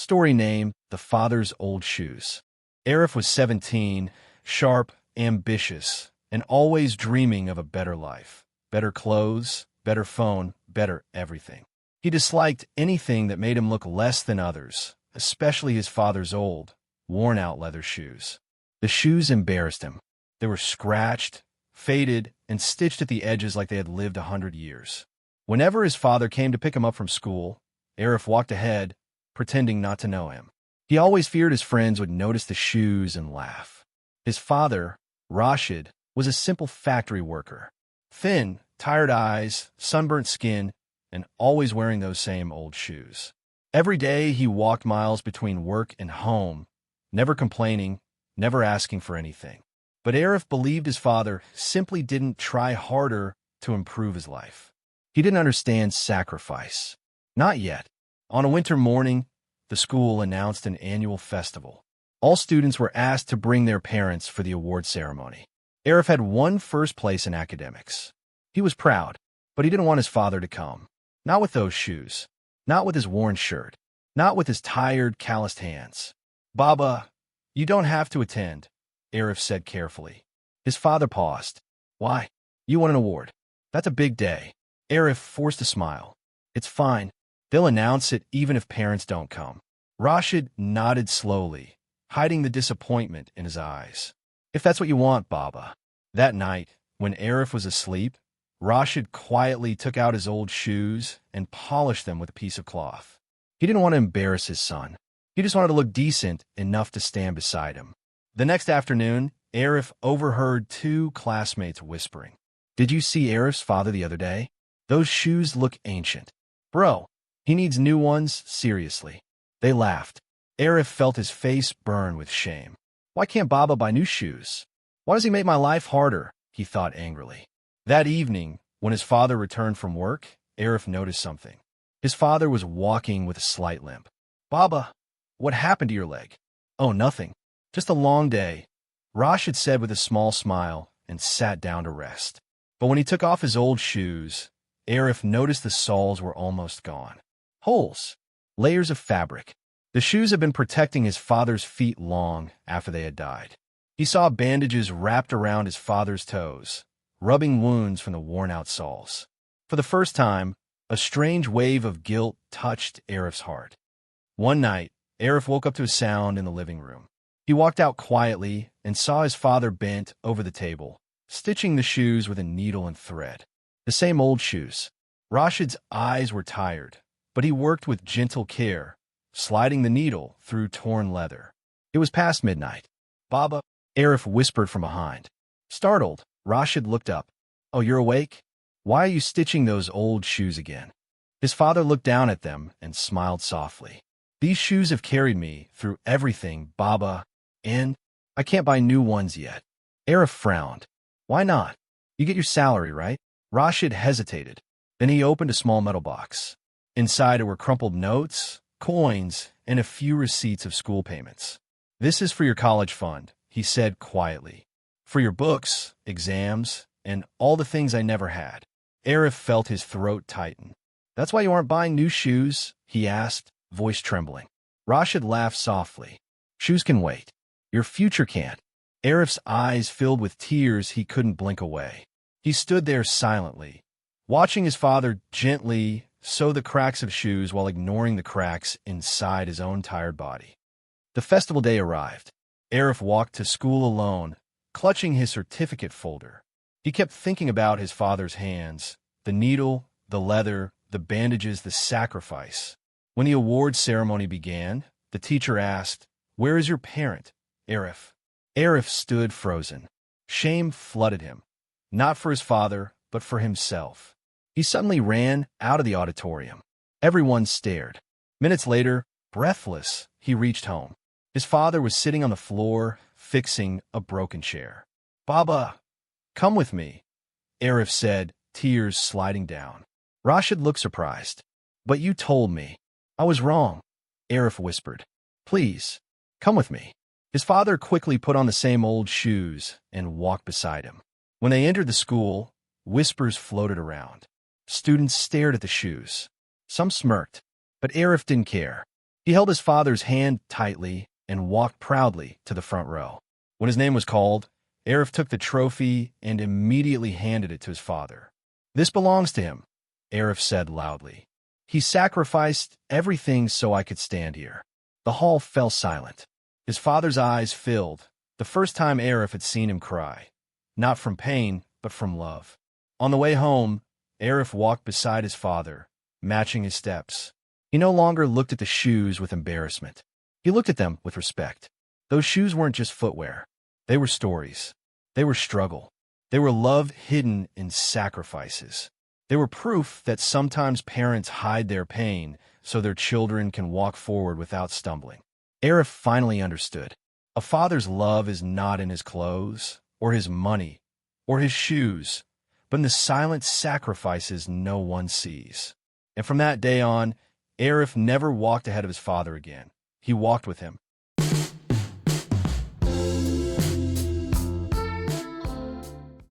Story name: The Father's Old Shoes. Arif was 17, sharp, ambitious, and always dreaming of a better life. Better clothes, better phone, better everything. He disliked anything that made him look less than others, especially his father's old, worn-out leather shoes. The shoes embarrassed him. They were scratched, faded, and stitched at the edges like they had lived 100 years. Whenever his father came to pick him up from school, Arif walked ahead, pretending not to know him. He always feared his friends would notice the shoes and laugh. His father, Rashid, was a simple factory worker. Thin, tired eyes, sunburnt skin, and always wearing those same old shoes. Every day he walked miles between work and home, never complaining, never asking for anything. But Arif believed his father simply didn't try harder to improve his life. He didn't understand sacrifice. Not yet. On a winter morning, the school announced an annual festival. All students were asked to bring their parents for the award ceremony. Arif had won first place in academics. He was proud, but he didn't want his father to come. Not with those shoes. Not with his worn shirt. Not with his tired, calloused hands. "Baba, you don't have to attend," Arif said carefully. His father paused. "Why? You won an award. That's a big day." Arif forced a smile. "It's fine. They'll announce it even if parents don't come." Rashid nodded slowly, hiding the disappointment in his eyes. "If that's what you want, Baba." That night, when Arif was asleep, Rashid quietly took out his old shoes and polished them with a piece of cloth. He didn't want to embarrass his son. He just wanted to look decent enough to stand beside him. The next afternoon, Arif overheard two classmates whispering. "Did you see Arif's father the other day? Those shoes look ancient. Bro, he needs new ones, seriously." They laughed. Arif felt his face burn with shame. "Why can't Baba buy new shoes? Why does he make my life harder?" he thought angrily. That evening, when his father returned from work, Arif noticed something. His father was walking with a slight limp. "Baba, what happened to your leg?" "Oh, nothing. Just a long day," Rashid said with a small smile and sat down to rest. But when he took off his old shoes, Arif noticed the soles were almost gone. Holes. Layers of fabric. The shoes had been protecting his father's feet long after they had died. He saw bandages wrapped around his father's toes, rubbing wounds from the worn-out soles. For the first time, a strange wave of guilt touched Arif's heart. One night, Arif woke up to a sound in the living room. He walked out quietly and saw his father bent over the table, stitching the shoes with a needle and thread. The same old shoes. Rashid's eyes were tired, but he worked with gentle care, sliding the needle through torn leather. It was past midnight. "Baba," Arif whispered from behind. Startled, Rashid looked up. "Oh, you're awake? Why are you stitching those old shoes again?" His father looked down at them and smiled softly. "These shoes have carried me through everything, Baba, and I can't buy new ones yet." Arif frowned. "Why not? You get your salary, right?" Rashid hesitated. Then he opened a small metal box. Inside were crumpled notes, coins, and a few receipts of school payments. "This is for your college fund," he said quietly. "For your books, exams, and all the things I never had." Arif felt his throat tighten. "That's why you aren't buying new shoes?" he asked, voice trembling. Rashid laughed softly. "Shoes can wait. Your future can't." Arif's eyes filled with tears he couldn't blink away. He stood there silently, watching his father gently sew the cracks of shoes while ignoring the cracks inside his own tired body. The festival day arrived. Arif walked to school alone, clutching his certificate folder. He kept thinking about his father's hands, the needle, the leather, the bandages, the sacrifice. When the award ceremony began, the teacher asked, "Where is your parent, Arif?" Arif stood frozen. Shame flooded him. Not for his father, but for himself. He suddenly ran out of the auditorium. Everyone stared. Minutes later, breathless, he reached home. His father was sitting on the floor, fixing a broken chair. "Baba, come with me," Arif said, tears sliding down. Rashid looked surprised. "But you told me." "I was wrong," Arif whispered. "Please, come with me." His father quickly put on the same old shoes and walked beside him. When they entered the school, whispers floated around. Students stared at the shoes. Some smirked, but Arif didn't care. He held his father's hand tightly and walked proudly to the front row. When his name was called, Arif took the trophy and immediately handed it to his father. "This belongs to him," Arif said loudly. "He sacrificed everything so I could stand here." The hall fell silent. His father's eyes filled, the first time Arif had seen him cry, not from pain, but from love. On the way home, Arif walked beside his father, matching his steps. He no longer looked at the shoes with embarrassment. He looked at them with respect. Those shoes weren't just footwear. They were stories. They were struggle. They were love hidden in sacrifices. They were proof that sometimes parents hide their pain so their children can walk forward without stumbling. Arif finally understood. A father's love is not in his clothes, or his money, or his shoes, but in the silent sacrifices no one sees. And from that day on, Arif never walked ahead of his father again. He walked with him,